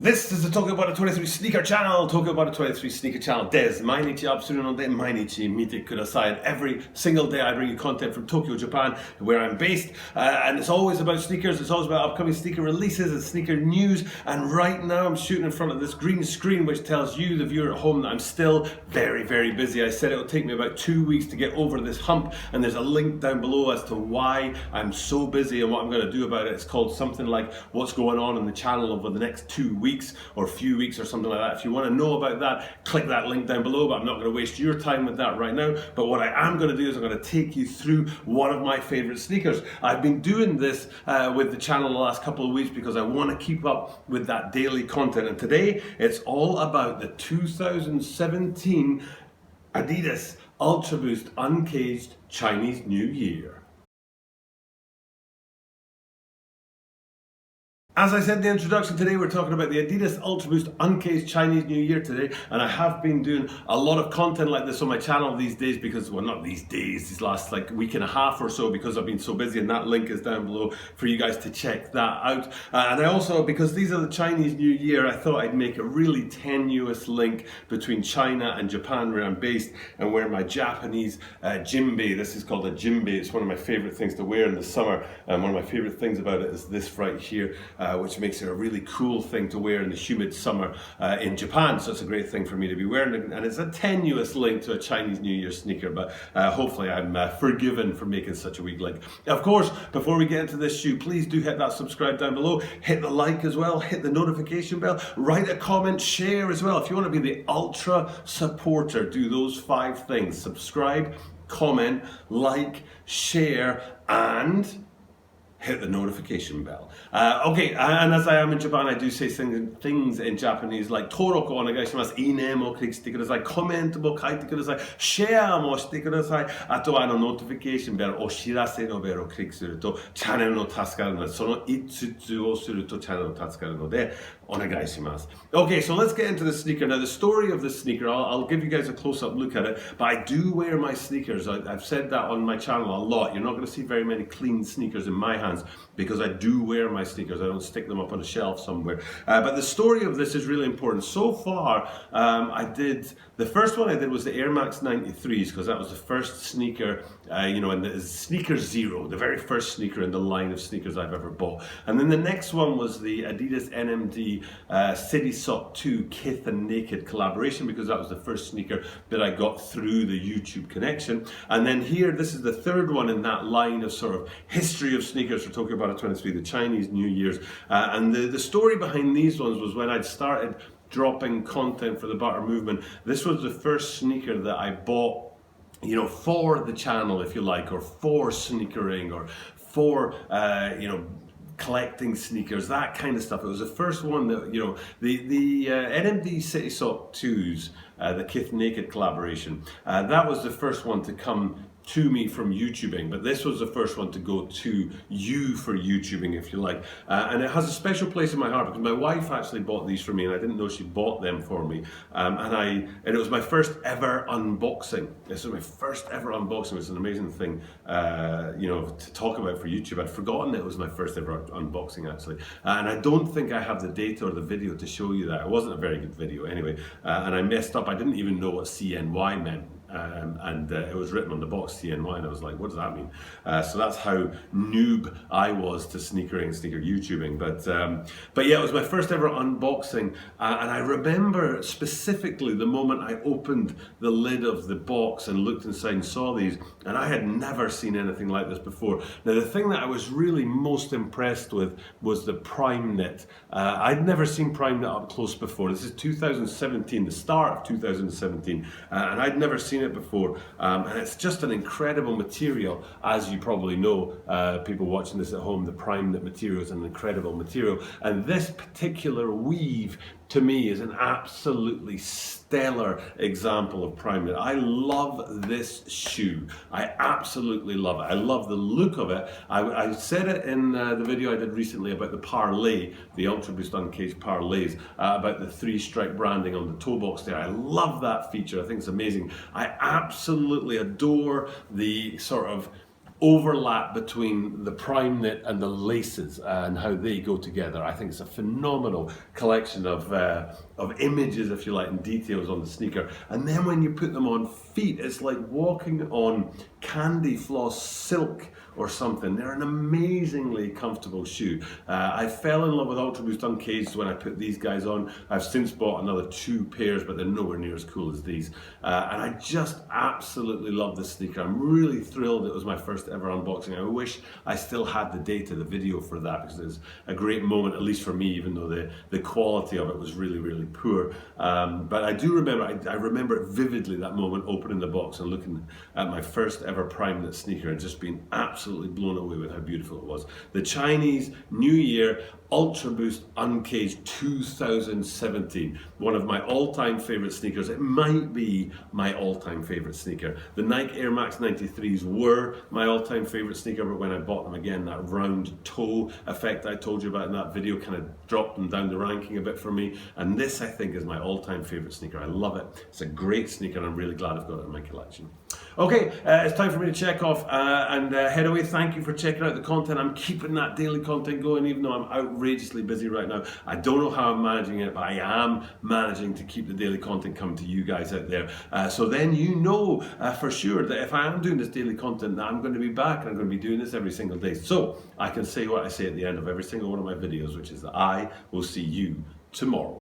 This is the Tokyo About 23 Sneaker Channel, Tokyo About 23 Sneaker Channel です。毎日アップするので毎日見てください. Every single day I bring you content from Tokyo, Japan, where I'm based. And it's always about sneakers, it's always about upcoming sneaker releases and sneaker news. And right now I'm shooting in front of this green screen which tells you, the viewer at home, that I'm still very, very busy. I said it'll take me about 2 weeks to get over this hump. And there's a link down below as to why I'm so busy and what I'm going to do about it. It's called something like what's going on in the channel over the next 2 weeks. Or a few weeks or something like that. If you want to know about that, click that link down below, but I'm not going to waste your time with that right now. But what I am going to do is I'm going to take you through one of my favorite sneakers. I've been doing this with the channel the last couple of weeks because I want to keep up with that daily content. And today it's all about the 2017 Adidas UltraBOOST Uncaged Chinese New Year. As I said in the introduction, today we're talking about the Adidas UltraBOOST Uncaged Chinese New Year today, and I have been doing a lot of content like this on my channel these days because, well, not these days, these last like week and a half or so, because I've been so busy, and that link is down below for you guys to check that out. And I also, because these are the Chinese New Year, I thought I'd make a really tenuous link between China and Japan, where I'm based, and where my Japanese jinbei, this is called a jinbei, it's one of my favorite things to wear in the summer, and one of my favorite things about it is this right here. Which makes it a really cool thing to wear in the humid summer in Japan. So it's a great thing for me to be wearing it. And it's a tenuous link to a Chinese New Year sneaker, but hopefully I'm forgiven for making such a weak link. Of course, before we get into this shoe, please do hit that subscribe down below, hit the like as well, hit the notification bell, write a comment, share as well. If you want to be the ultra supporter, do those 5 things: subscribe, comment, like, share, and hit the notification bell. Okay, and as I am in Japan, I do say things in Japanese like Toroko onegaishimasu, ine mo klikite kudasai, comment mo kaite kudasai, share mo shite kudasai, ato notification bell, oshirase no bell をクリックするとチャンネルの助かるので、その5つをするとチャンネルの助かるのでお願いします. Okay, so let's get into the sneaker. Now, the story of this sneaker, I'll give you guys a close-up look at it, but I do wear my sneakers. I've said that on my channel a lot. You're not going to see very many clean sneakers in my hands because I do wear my sneakers. I don't stick them up on a shelf somewhere. But the story of this is really important. So far, the first one I did was the Air Max 93s, because that was the first sneaker, and the Sneaker Zero, the very first sneaker in the line of sneakers I've ever bought. And then the next one was the Adidas NMD City Sock 2 Kith and Naked collaboration, because that was the first sneaker that I got through the YouTube connection. And then here, this is the third one in that line of sort of history of sneakers for Tokyo About 23, the Chinese New Year's. And the story behind these ones was when I'd started dropping content for the Butter Movement. This was the first sneaker that I bought, for the channel, if you like, or for sneakering, or for, collecting sneakers, that kind of stuff. It was the first one that, the NMD City Sock 2s, the Kith Naked collaboration, that was the first one to come to me from YouTubing, but this was the first one to go to you for YouTubing, if you like. And it has a special place in my heart because my wife actually bought these for me, and I didn't know she bought them for me. And it was my first ever unboxing. This was my first ever unboxing. It's an amazing thing, to talk about for YouTube. I'd forgotten it was my first ever unboxing, actually. And I don't think I have the data or the video to show you that. It wasn't a very good video anyway. And I messed up. I didn't even know what CNY meant. It was written on the box CNY, and I was like, what does that mean? So that's how noob I was to sneakering and sneaker YouTubing. But yeah, it was my first ever unboxing, and I remember specifically the moment I opened the lid of the box and looked inside and saw these, and I had never seen anything like this before. Now, the thing that I was really most impressed with was the prime knit. I'd never seen prime knit up close before. This is 2017, the start of 2017, and I'd never seen it before, and it's just an incredible material. As you probably know, people watching this at home, the prime knit material is an incredible material, and this particular weave to me is an absolutely stellar example of prime knit. I love this shoe. I absolutely love it. I love the look of it. I said it in the video I did recently about the parlay, the UltraBOOST Uncaged parlays, about the 3-stripe branding on the toe box there. I love that feature. I think it's amazing. I absolutely adore the sort of overlap between the prime knit and the laces and how they go together. I think it's a phenomenal collection of images, if you like, and details on the sneaker. And then when you put them on feet, it's like walking on candy floss silk or something. They're an amazingly comfortable shoe. I fell in love with UltraBOOST Uncaged when I put these guys on. I've since bought another 2 pairs, but they're nowhere near as cool as these. And I just absolutely love this sneaker. I'm really thrilled it was my first ever unboxing. I wish I still had the data, the video for that, because it's a great moment, at least for me, even though the quality of it was really, really poor. But I do remember, I remember it vividly, that moment, opening the box and looking at my first ever prime knit sneaker and just being absolutely blown away with how beautiful it was. The Chinese New Year UltraBOOST Uncaged 2017, one of my all-time favorite sneakers. It might be my all-time favorite sneaker. The Nike Air Max 93s were my all-time favorite sneaker, but when I bought them again, that round toe effect I told you about in that video kind of dropped them down the ranking a bit for me. And this, I think, is my all-time favorite sneaker. I love it. It's a great sneaker, and I'm really glad I've got it in my collection. Okay, it's time for me to check off and head away. Thank you for checking out the content. I'm keeping that daily content going, even though I'm outrageously busy right now. I don't know how I'm managing it, but I am managing to keep the daily content coming to you guys out there. So then you know for sure that if I am doing this daily content, that I'm going to be back and I'm going to be doing this every single day. So I can say what I say at the end of every single one of my videos, which is that I will see you tomorrow.